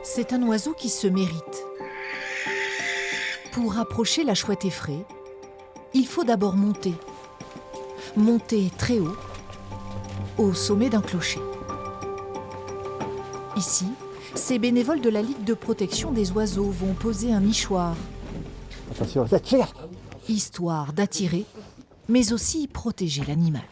C'est un oiseau qui se mérite. Pour approcher la chouette effraie, il faut d'abord monter. Monter très haut, au sommet d'un clocher. Ici, ces bénévoles de la Ligue de protection des oiseaux vont poser un nichoir. Attention, attire. Histoire d'attirer, mais aussi protéger l'animal.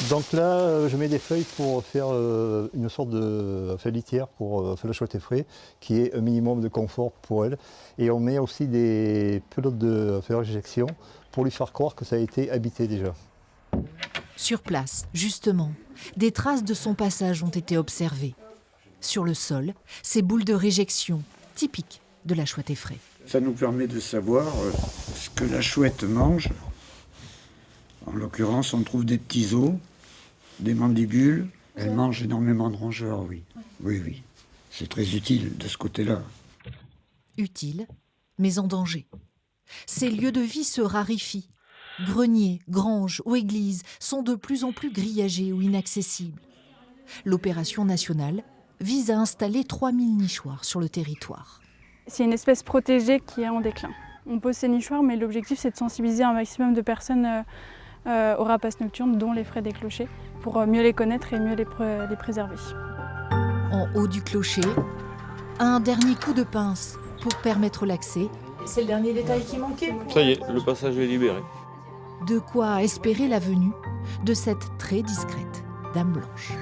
Donc là, je mets des feuilles pour faire une sorte de litière pour faire la chouette effraie, qui est un minimum de confort pour elle. Et on met aussi des pelotes de réjection pour lui faire croire que ça a été habité déjà. Sur place, justement, des traces de son passage ont été observées. Sur le sol, ces boules de réjection, typiques de la chouette effraie. Ça nous permet de savoir ce que la chouette mange. En l'occurrence, on trouve des petits os, des mandibules. Elle mange énormément de rongeurs, oui. Oui. C'est très utile de ce côté-là. Utile, mais en danger. Ces lieux de vie se raréfient. Greniers, granges ou églises sont de plus en plus grillagés ou inaccessibles. L'opération nationale vise à installer 3000 nichoirs sur le territoire. C'est une espèce protégée qui est en déclin. On pose ces nichoirs, mais l'objectif c'est de sensibiliser un maximum de personnes aux rapaces nocturnes, dont les fraies des clochers, pour mieux les connaître et mieux les préserver. En haut du clocher, un dernier coup de pince pour permettre l'accès. C'est le dernier détail qui manquait. Ça y est, le passage est libéré. De quoi espérer la venue de cette très discrète Dame Blanche.